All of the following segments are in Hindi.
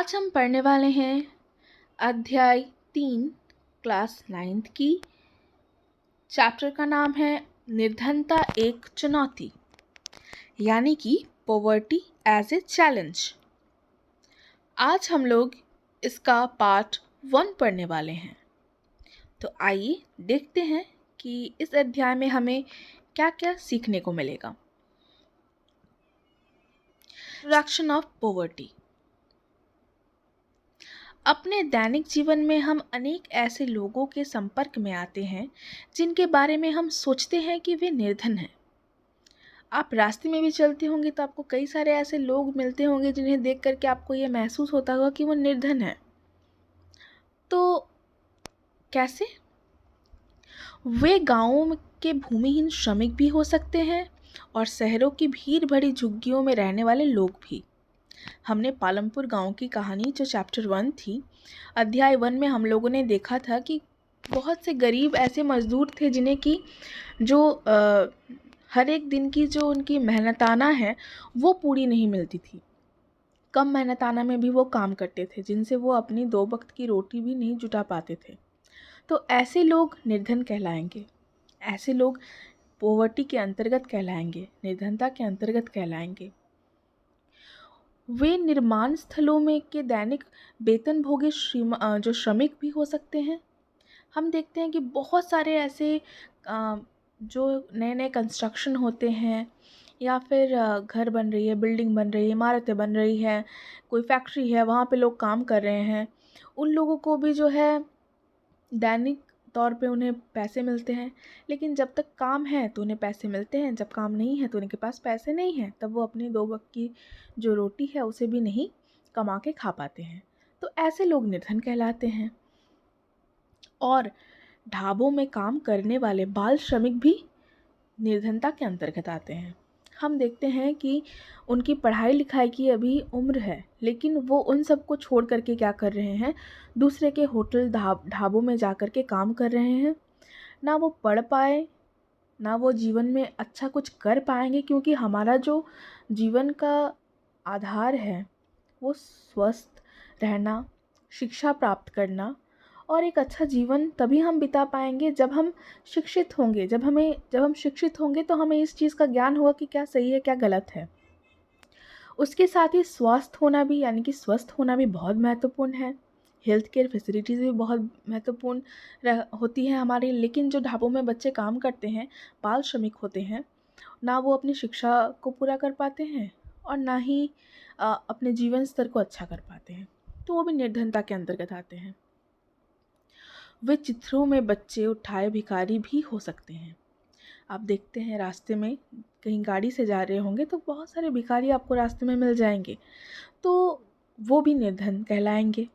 आज हम पढ़ने वाले हैं अध्याय 3 क्लास 9th की। चैप्टर का नाम है निर्धनता एक चुनौती, यानी कि पॉवर्टी एज ए चैलेंज। आज हम लोग इसका पार्ट 1 पढ़ने वाले हैं। तो आइए देखते हैं कि इस अध्याय में हमें क्या क्या सीखने को मिलेगा। Introduction of poverty. अपने दैनिक जीवन में हम अनेक ऐसे लोगों के संपर्क में आते हैं जिनके बारे में हम सोचते हैं कि वे निर्धन हैं। आप रास्ते में भी चलते होंगे तो आपको कई सारे ऐसे लोग मिलते होंगे जिन्हें देख करके आपको ये महसूस होता होगा कि वो निर्धन है। तो कैसे? वे गांवों के भूमिहीन श्रमिक भी हो सकते हैं और शहरों की भीड़ भरी झुग्गियों में रहने वाले लोग भी। हमने पालमपुर गांव की कहानी जो चैप्टर 1 थी, अध्याय 1 में हम लोगों ने देखा था कि बहुत से गरीब ऐसे मजदूर थे जिन्हें कि जो हर एक दिन की जो उनकी मेहनताना है वो पूरी नहीं मिलती थी। कम मेहनताना में भी वो काम करते थे जिनसे वो अपनी 2 वक्त की रोटी भी नहीं जुटा पाते थे। तो ऐसे लोग निर्धन कहलाएंगे, ऐसे लोग पॉवर्टी के अंतर्गत कहलाएंगे, निर्धनता के अंतर्गत कहलाएंगे। वे निर्माण स्थलों में के दैनिक वेतनभोगी जो श्रमिक भी हो सकते हैं। हम देखते हैं कि बहुत सारे ऐसे जो नए नए कंस्ट्रक्शन होते हैं या फिर घर बन रही है, बिल्डिंग बन रही है, इमारतें बन रही है, कोई फैक्ट्री है, वहाँ पे लोग काम कर रहे हैं। उन लोगों को भी जो है दैनिक तौर पे उन्हें पैसे मिलते हैं, लेकिन जब तक काम है तो उन्हें पैसे मिलते हैं, जब काम नहीं है तो उनके पास पैसे नहीं हैं, तब वो अपनी 2 वक्त की जो रोटी है उसे भी नहीं कमा के खा पाते हैं। तो ऐसे लोग निर्धन कहलाते हैं। और ढाबों में काम करने वाले बाल श्रमिक भी निर्धनता के अंतर्गत आते हैं। हम देखते हैं कि उनकी पढ़ाई लिखाई की अभी उम्र है, लेकिन वो उन सब को छोड़ करके क्या कर रहे हैं, दूसरे के होटल ढाबों में जा कर के काम कर रहे हैं। ना वो पढ़ पाए, ना वो जीवन में अच्छा कुछ कर पाएंगे, क्योंकि हमारा जो जीवन का आधार है वो स्वस्थ रहना, शिक्षा प्राप्त करना और एक अच्छा जीवन तभी हम बिता पाएंगे जब हम शिक्षित होंगे। जब हम शिक्षित होंगे तो हमें इस चीज़ का ज्ञान होगा कि क्या सही है क्या गलत है। उसके साथ ही स्वस्थ होना भी, यानी कि स्वस्थ होना भी बहुत महत्वपूर्ण है। हेल्थ केयर फैसिलिटीज़ भी बहुत महत्वपूर्ण होती है हमारी। लेकिन जो ढाबों में बच्चे काम करते हैं, बाल श्रमिक होते हैं, ना वो अपनी शिक्षा को पूरा कर पाते हैं और ना ही अपने जीवन स्तर को अच्छा कर पाते हैं, तो वो भी निर्धनता के अंतर्गत आते हैं। वे चित्रों में बच्चे उठाए भिखारी भी हो सकते हैं। आप देखते हैं रास्ते में कहीं गाड़ी से जा रहे होंगे तो बहुत सारे भिखारी आपको रास्ते में मिल जाएंगे, तो वो भी निर्धन कहलाएंगे।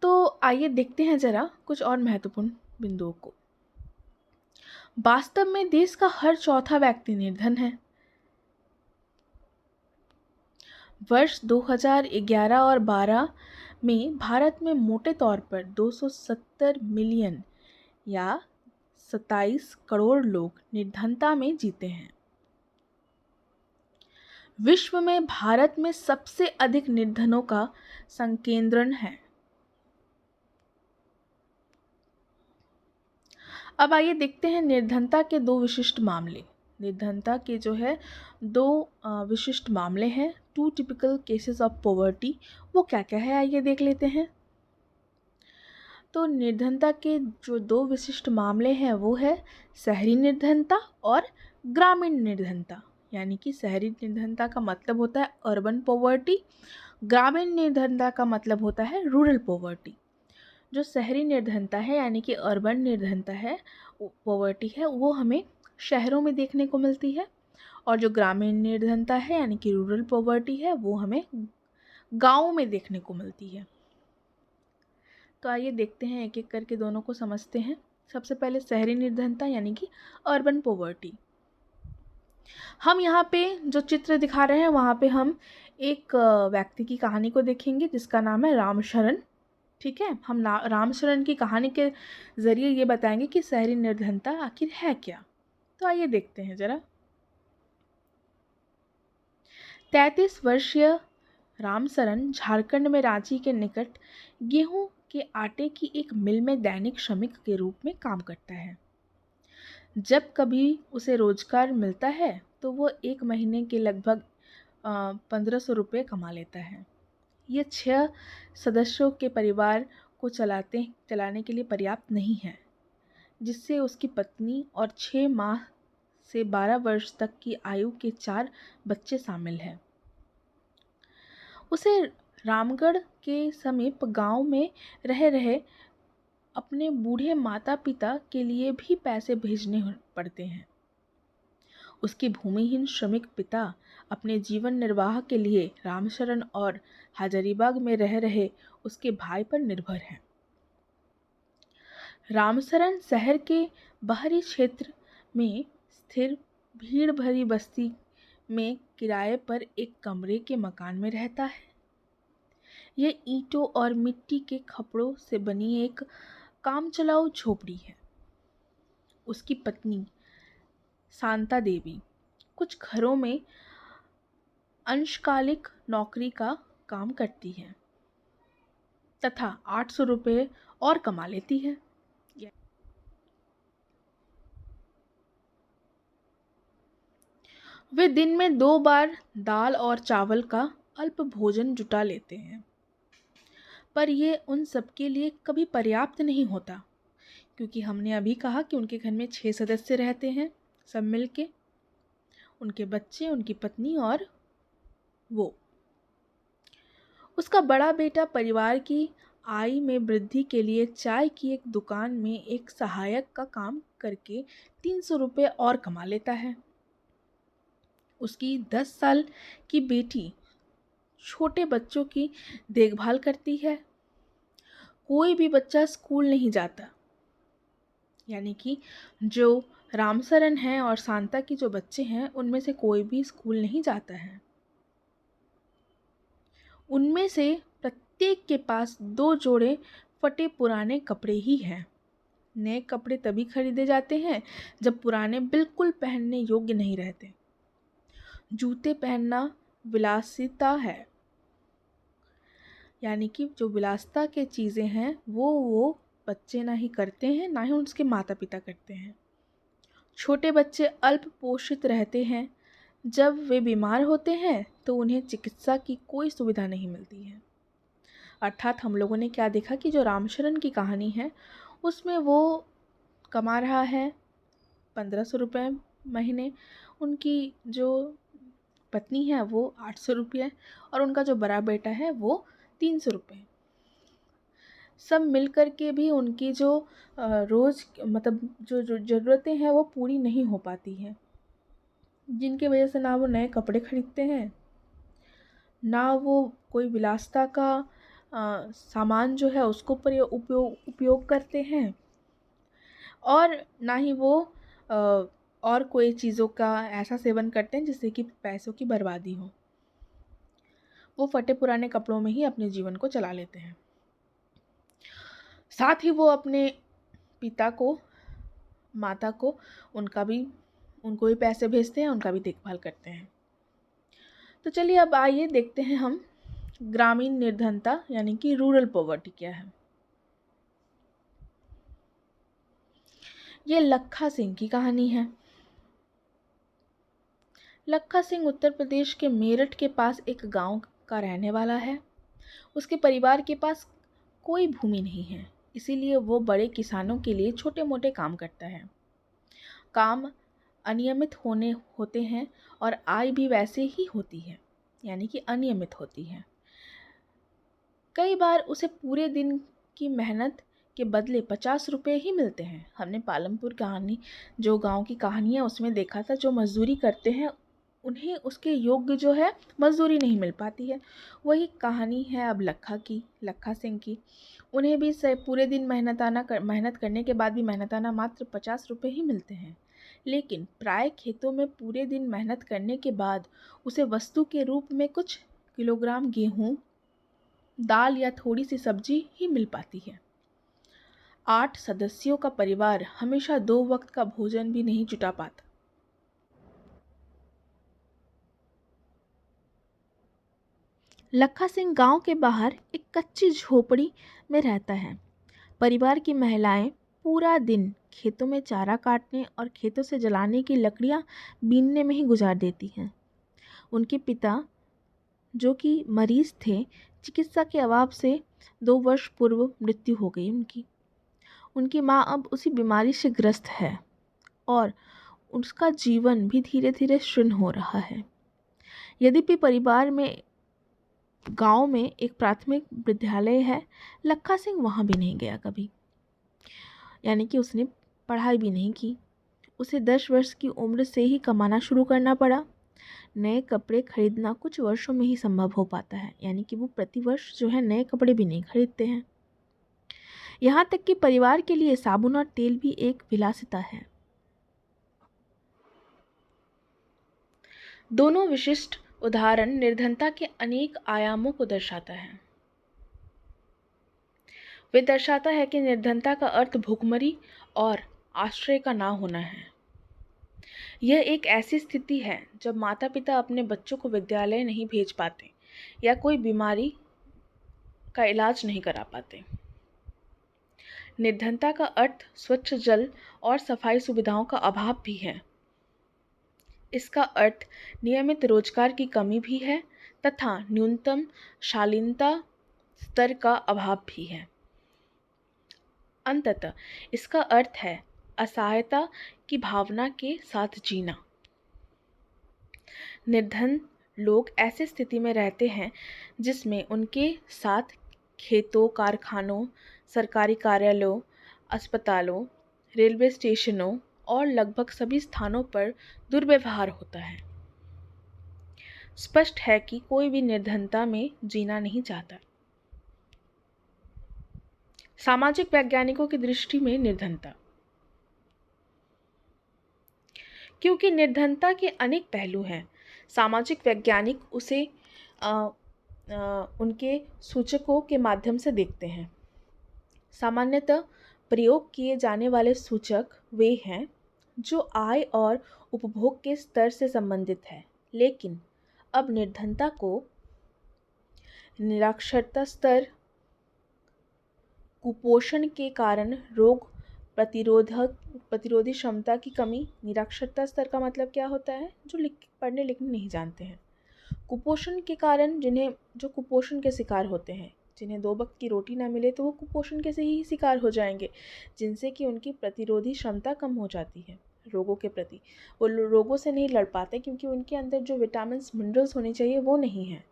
तो आइए देखते हैं ज़रा कुछ और महत्वपूर्ण बिंदुओं को। वास्तव में देश का हर चौथा व्यक्ति निर्धन है। वर्ष 2011 और 12 में भारत में मोटे तौर पर 270 मिलियन या 27 करोड़ लोग निर्धनता में जीते हैं। विश्व में भारत में सबसे अधिक निर्धनों का संकेंद्रण है। अब आइए देखते हैं निर्धनता के 2 विशिष्ट मामले। निर्धनता के जो है 2 विशिष्ट मामले हैं, 2 टिपिकल केसेस ऑफ पॉवर्टी। वो क्या क्या है आइए देख लेते हैं। तो निर्धनता के जो 2 विशिष्ट मामले हैं वो है शहरी निर्धनता और ग्रामीण निर्धनता। यानी कि शहरी निर्धनता का मतलब होता है अर्बन पॉवर्टी, ग्रामीण निर्धनता का मतलब होता है रूरल पॉवर्टी। जो शहरी निर्धनता है यानी कि अर्बन निर्धनता है, पॉवर्टी है, वो हमें शहरों में देखने को मिलती है। और जो ग्रामीण निर्धनता है यानी कि रूरल पॉवर्टी है, वो हमें गाँव में देखने को मिलती है। तो आइए देखते हैं एक एक करके दोनों को समझते हैं। सबसे पहले शहरी निर्धनता यानी कि अर्बन पॉवर्टी। हम यहाँ पे जो चित्र दिखा रहे हैं वहाँ पे हम एक व्यक्ति की कहानी को देखेंगे जिसका नाम है रामशरण। ठीक है, हम रामशरण की कहानी के ज़रिए ये बताएंगे कि शहरी निर्धनता आखिर है क्या। तो आइए देखते हैं ज़रा। 33 वर्षीय रामसरन झारखंड में रांची के निकट गेहूं के आटे की एक मिल में दैनिक श्रमिक के रूप में काम करता है। जब कभी उसे रोजगार मिलता है तो वो एक महीने के लगभग 1500 रुपये कमा लेता है। ये 6 सदस्यों के परिवार को चलाने के लिए पर्याप्त नहीं है, जिससे उसकी पत्नी और 6 माह से 12 वर्ष तक की आयु के 4 बच्चे शामिल हैं। उसे रामगढ़ के समीप गांव में रह रहे अपने बूढ़े माता पिता के लिए भी पैसे भेजने पड़ते हैं। उसके भूमिहीन श्रमिक पिता अपने जीवन निर्वाह के लिए रामशरण और हजारीबाग में रह रहे उसके भाई पर निर्भर हैं। रामसरन शहर के बाहरी क्षेत्र में स्थिर भीड़ भरी बस्ती में किराए पर एक कमरे के मकान में रहता है। यह ईंटों और मिट्टी के खपड़ों से बनी एक कामचलाऊ झोपड़ी है। उसकी पत्नी शांता देवी कुछ घरों में अंशकालिक नौकरी का काम करती है तथा 800 रुपये और कमा लेती है। वे दिन में 2 बार दाल और चावल का अल्प भोजन जुटा लेते हैं, पर यह उन सबके लिए कभी पर्याप्त नहीं होता, क्योंकि हमने अभी कहा कि उनके घर में 6 सदस्य रहते हैं, सब मिलके, उनके बच्चे, उनकी पत्नी और वो। उसका बड़ा बेटा परिवार की आय में वृद्धि के लिए चाय की एक दुकान में एक सहायक का काम करके 300 रुपये और कमा लेता है। उसकी 10 साल की बेटी छोटे बच्चों की देखभाल करती है। कोई भी बच्चा स्कूल नहीं जाता, यानी कि जो रामसरन है और शांता की जो बच्चे हैं उनमें से कोई भी स्कूल नहीं जाता है। उनमें से प्रत्येक के पास 2 जोड़े फटे पुराने कपड़े ही हैं। नए कपड़े तभी खरीदे जाते हैं जब पुराने बिल्कुल पहनने योग्य नहीं रहते। जूते पहनना विलासिता है, यानी कि जो विलासिता के चीज़ें हैं वो बच्चे ना ही करते हैं, ना ही उसके माता पिता करते हैं। छोटे बच्चे अल्प पोषित रहते हैं। जब वे बीमार होते हैं तो उन्हें चिकित्सा की कोई सुविधा नहीं मिलती है। अर्थात हम लोगों ने क्या देखा कि जो रामशरण की कहानी है उसमें वो कमा रहा है 1500 रुपये महीने, उनकी जो पत्नी है वो 800 रुपये और उनका जो बड़ा बेटा है वो 300 रुपये। सब मिल कर के भी उनकी जो रोज़ मतलब जो ज़रूरतें हैं वो पूरी नहीं हो पाती हैं, जिनकी वजह से ना वो नए कपड़े खरीदते हैं, ना वो कोई विलासिता का सामान जो है उसको उपयोग करते हैं, और ना ही वो और कोई चीज़ों का ऐसा सेवन करते हैं जिससे कि पैसों की बर्बादी हो। वो फटे पुराने कपड़ों में ही अपने जीवन को चला लेते हैं। साथ ही वो अपने पिता को, माता को, उनको भी पैसे भेजते हैं, उनका भी देखभाल करते हैं। तो चलिए अब आइए देखते हैं हम ग्रामीण निर्धनता यानी कि रूरल पॉवर्टी क्या है। ये लखा सिंह की कहानी है। लखा सिंह उत्तर प्रदेश के मेरठ के पास एक गांव का रहने वाला है। उसके परिवार के पास कोई भूमि नहीं है, इसीलिए वो बड़े किसानों के लिए छोटे मोटे काम करता है। काम अनियमित होते हैं और आय भी वैसे ही होती है, यानी कि अनियमित होती है। कई बार उसे पूरे दिन की मेहनत के बदले 50 रुपये ही मिलते हैं। हमने पालमपुर कहानी, जो गांव की कहानी है, उसमें देखा था जो मजदूरी करते हैं उन्हें उसके योग्य जो है मजदूरी नहीं मिल पाती है। वही कहानी है अब लखा सिंह की। उन्हें भी पूरे दिन मेहनत करने के बाद भी मेहनताना मात्र 50 रुपये ही मिलते हैं। लेकिन प्राय खेतों में पूरे दिन मेहनत करने के बाद उसे वस्तु के रूप में कुछ किलोग्राम गेहूँ, दाल या थोड़ी सी सब्जी ही मिल पाती है। 8 सदस्यों का परिवार हमेशा 2 वक्त का भोजन भी नहीं जुटा पाता। लखा सिंह गांव के बाहर एक कच्ची झोपड़ी में रहता है। परिवार की महिलाएं पूरा दिन खेतों में चारा काटने और खेतों से जलाने की लकड़ियां बीनने में ही गुजार देती हैं। उनके पिता, जो कि मरीज थे, चिकित्सा के अभाव से 2 वर्ष पूर्व मृत्यु हो गई उनकी। उनकी माँ अब उसी बीमारी से ग्रस्त है और उसका जीवन भी धीरे धीरे क्षीण हो रहा है। यद्यपि परिवार में गांव में एक प्राथमिक विद्यालय है, लखा सिंह वहाँ भी नहीं गया कभी, यानी कि उसने पढ़ाई भी नहीं की। उसे 10 वर्ष की उम्र से ही कमाना शुरू करना पड़ा। नए कपड़े खरीदना कुछ वर्षों में ही संभव हो पाता है, यानी कि वो प्रतिवर्ष जो है नए कपड़े भी नहीं खरीदते हैं। यहाँ तक कि परिवार के लिए साबुन और तेल भी एक विलासिता है। दोनों विशिष्ट उदाहरण निर्धनता के अनेक आयामों को दर्शाता है। वे दर्शाता है कि निर्धनता का अर्थ भूखमरी और आश्रय का ना होना है। यह एक ऐसी स्थिति है जब माता पिता अपने बच्चों को विद्यालय नहीं भेज पाते या कोई बीमारी का इलाज नहीं करा पाते। निर्धनता का अर्थ स्वच्छ जल और सफाई सुविधाओं का अभाव भी है। इसका अर्थ नियमित रोजगार की कमी भी है तथा न्यूनतम शालीनता स्तर का अभाव भी है। अंततः इसका अर्थ है असहायता की भावना के साथ जीना। निर्धन लोग ऐसी स्थिति में रहते हैं जिसमें उनके साथ खेतों, कारखानों, सरकारी कार्यालयों, अस्पतालों, रेलवे स्टेशनों और लगभग सभी स्थानों पर दुर्व्यवहार होता है। स्पष्ट है कि कोई भी निर्धनता में जीना नहीं चाहता। सामाजिक वैज्ञानिकों की दृष्टि में निर्धनता, क्योंकि निर्धनता के अनेक पहलू हैं, सामाजिक वैज्ञानिक उसे उनके सूचकों के माध्यम से देखते हैं। सामान्यतः प्रयोग किए जाने वाले सूचक वे हैं जो आय और उपभोग के स्तर से संबंधित है, लेकिन अब निर्धनता को निरक्षरता स्तर, कुपोषण के कारण रोग प्रतिरोधी क्षमता की कमी। निरक्षरता स्तर का मतलब क्या होता है? जो पढ़ने लिखने नहीं जानते हैं। कुपोषण के कारण जो कुपोषण के शिकार होते हैं, जिन्हें 2 वक्त की रोटी ना मिले तो वो कुपोषण के से ही शिकार हो जाएंगे, जिनसे कि उनकी प्रतिरोधी क्षमता कम हो जाती है रोगों के प्रति। वो रोगों से नहीं लड़ पाते क्योंकि उनके अंदर जो विटामिन मिनरल्स होने चाहिए वो नहीं है।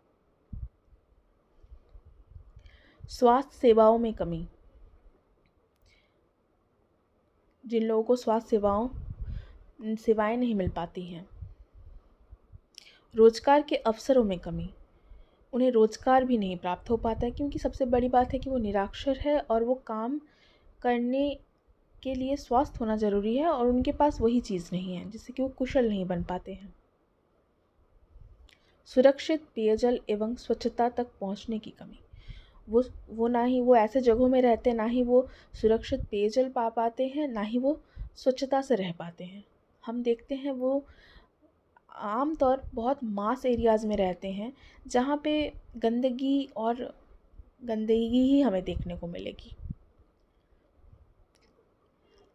स्वास्थ्य सेवाओं में कमी, जिन लोगों को स्वास्थ्य सेवाएं नहीं मिल पाती हैं। रोजगार के अवसरों में कमी, उन्हें रोजगार भी नहीं प्राप्त हो पाता है क्योंकि सबसे बड़ी बात है कि वो निरक्षर है और वो काम करने के लिए स्वास्थ्य होना ज़रूरी है और उनके पास वही चीज़ नहीं है, जिससे कि वो कुशल नहीं बन पाते हैं। सुरक्षित पेयजल एवं स्वच्छता तक पहुंचने की कमी, वो ना ही वो ऐसे जगहों में रहते हैं, ना ही वो सुरक्षित पेयजल पा पाते हैं, ना ही वो स्वच्छता से रह पाते हैं। हम देखते हैं वो आमतौर बहुत मास एरियाज़ में रहते हैं जहाँ पे गंदगी ही हमें देखने को मिलेगी।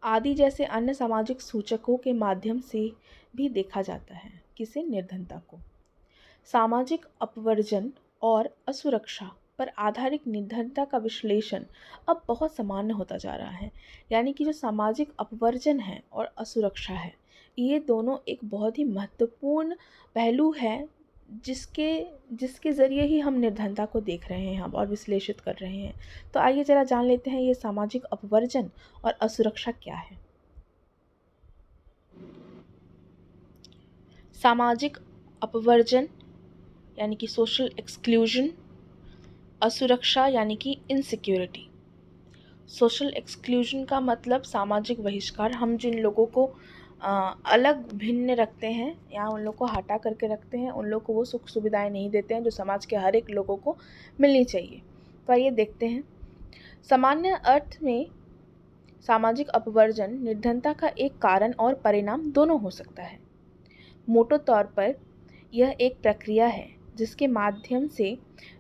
आदि जैसे अन्य सामाजिक सूचकों के माध्यम से भी देखा जाता है किसे? निर्धनता को। सामाजिक अपवर्जन और असुरक्षा पर आधारित निर्धनता का विश्लेषण अब बहुत सामान्य होता जा रहा है। यानी कि जो सामाजिक अपवर्जन है और असुरक्षा है, ये दोनों एक बहुत ही महत्वपूर्ण पहलू है जिसके ज़रिए ही हम निर्धनता को देख रहे हैं और विश्लेषित कर रहे हैं। तो आइए ज़रा जान लेते हैं ये सामाजिक अपवर्जन और असुरक्षा क्या है। सामाजिक अपवर्जन यानी कि सोशल एक्सक्लूजन, असुरक्षा यानी कि इनसिक्योरिटी। सोशल एक्सक्लूजन का मतलब सामाजिक बहिष्कार। हम जिन लोगों को अलग भिन्न रखते हैं या उन लोगों को हटा करके रखते हैं, उन लोगों को वो सुख सुविधाएं नहीं देते हैं जो समाज के हर एक लोगों को मिलनी चाहिए। तो आइए देखते हैं। सामान्य अर्थ में सामाजिक अपवर्जन निर्धनता का एक कारण और परिणाम दोनों हो सकता है। मोटे तौर पर यह एक प्रक्रिया है जिसके माध्यम से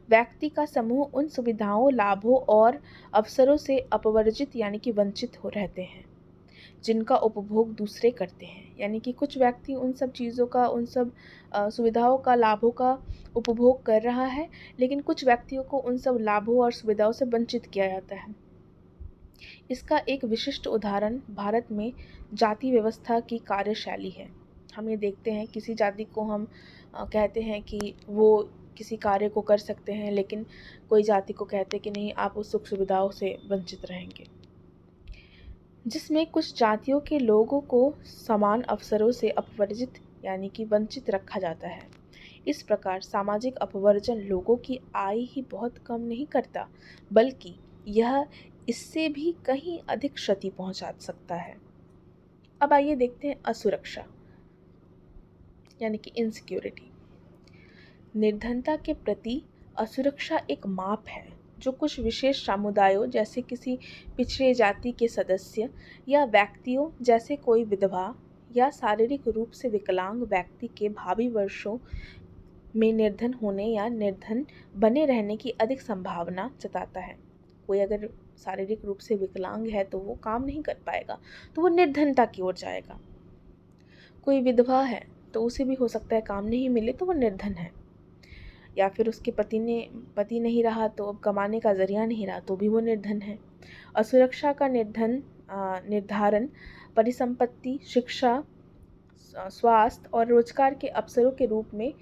व्यक्ति का समूह उन सुविधाओं, लाभों और अवसरों से अपवर्जित यानी कि वंचित हो रहते हैं जिनका उपभोग दूसरे करते हैं। यानी कि कुछ व्यक्ति उन सब चीज़ों का, उन सब सुविधाओं का, लाभों का उपभोग कर रहा है, लेकिन कुछ व्यक्तियों को उन सब लाभों और सुविधाओं से वंचित किया जाता है। इसका एक विशिष्ट उदाहरण भारत में जाति व्यवस्था की कार्यशैली है। हम ये देखते हैं किसी जाति को हम कहते हैं कि वो किसी कार्य को कर सकते हैं, लेकिन कोई जाति को कहते हैं कि नहीं, आप उस सुख सुविधाओं से वंचित रहेंगे। जिसमें कुछ जातियों के लोगों को समान अवसरों से अपवर्जित यानी कि वंचित रखा जाता है। इस प्रकार सामाजिक अपवर्जन लोगों की आय ही बहुत कम नहीं करता, बल्कि यह इससे भी कहीं अधिक क्षति पहुंचा सकता है। अब आइए देखते हैं असुरक्षा यानी कि इनसिक्योरिटी। निर्धनता के प्रति असुरक्षा एक माप है जो कुछ विशेष समुदायों जैसे किसी पिछड़े जाति के सदस्य या व्यक्तियों जैसे कोई विधवा या शारीरिक रूप से विकलांग व्यक्ति के भावी वर्षों में निर्धन होने या निर्धन बने रहने की अधिक संभावना जताता है। कोई अगर शारीरिक रूप से विकलांग है तो वो काम नहीं कर पाएगा, तो वो निर्धनता की ओर जाएगा। कोई विधवा है तो उसे भी हो सकता है काम नहीं मिले तो वो निर्धन है, या फिर उसके पति नहीं रहा तो अब कमाने का जरिया नहीं रहा तो भी वो निर्धन है। असुरक्षा का निर्धारण परिसंपत्ति, शिक्षा, स्वास्थ्य और रोजगार के अवसरों के रूप में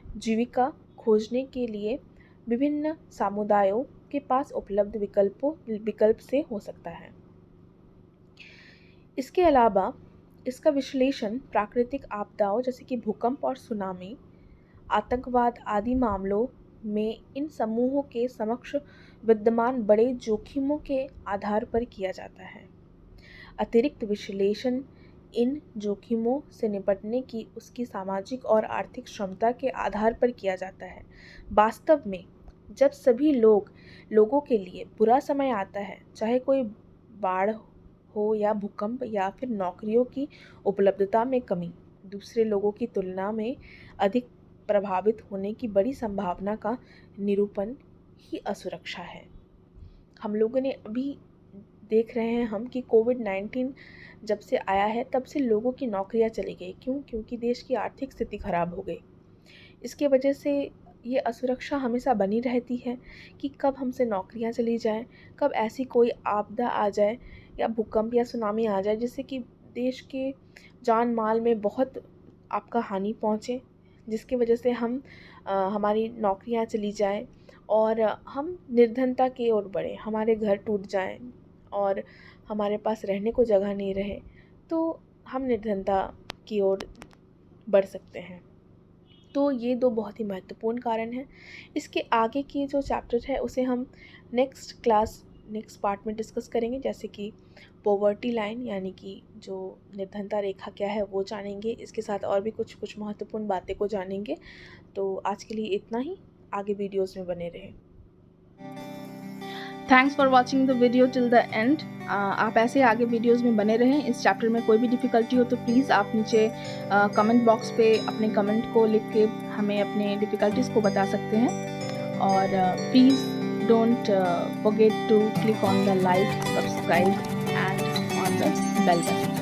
जीविका खोजने के लिए विभिन्न समुदायों के पास उपलब्ध विकल्प से हो सकता है। इसके अलावा इसका विश्लेषण प्राकृतिक आपदाओं जैसे कि भूकंप और सुनामी, आतंकवाद आदि मामलों में इन समूहों के समक्ष विद्यमान बड़े जोखिमों के आधार पर किया जाता है। अतिरिक्त विश्लेषण इन जोखिमों से निपटने की उसकी सामाजिक और आर्थिक क्षमता के आधार पर किया जाता है। वास्तव में जब सभी लोगों के लिए बुरा समय आता है, चाहे कोई बाढ़ हो या भूकंप या फिर नौकरियों की उपलब्धता में कमी, दूसरे लोगों की तुलना में अधिक प्रभावित होने की बड़ी संभावना का निरूपण ही असुरक्षा है। हम लोगों ने अभी देख रहे हैं हम कि कोविड-19 जब से आया है तब से लोगों की नौकरियां चली गई। क्यों? क्योंकि देश की आर्थिक स्थिति खराब हो गई। इसके वजह से ये असुरक्षा हमेशा बनी रहती है कि कब हमसे नौकरियां चली जाएं, कब ऐसी कोई आपदा आ जाए या भूकंप या सुनामी आ जाए जिससे कि देश के जान माल में बहुत आपका हानि पहुँचे, जिसकी वजह से हमारी नौकरियां चली जाएं और हम निर्धनता की ओर बढ़ें, हमारे घर टूट जाएं और हमारे पास रहने को जगह नहीं रहे, तो हम निर्धनता की ओर बढ़ सकते हैं। तो ये दो बहुत ही महत्वपूर्ण कारण हैं। इसके आगे की जो चैप्टर है उसे हम नेक्स्ट पार्ट में डिस्कस करेंगे, जैसे कि पॉवर्टी लाइन यानी कि जो निर्धनता रेखा क्या है वो जानेंगे। इसके साथ और भी कुछ महत्वपूर्ण बातें को जानेंगे। तो आज के लिए इतना ही, आगे वीडियोस में बने रहें। Thanks for watching the video till the end. आप ऐसे आगे वीडियोस में बने रहें। इस चैप्टर में कोई भी डिफ़िकल्टी हो तो प्लीज़ आप नीचे कमेंट बॉक्स पे अपने कमेंट को लिख के हमें अपने डिफ़िकल्टीज़ को बता सकते हैं। और please don't forget to click on the like, subscribe and on the bell button.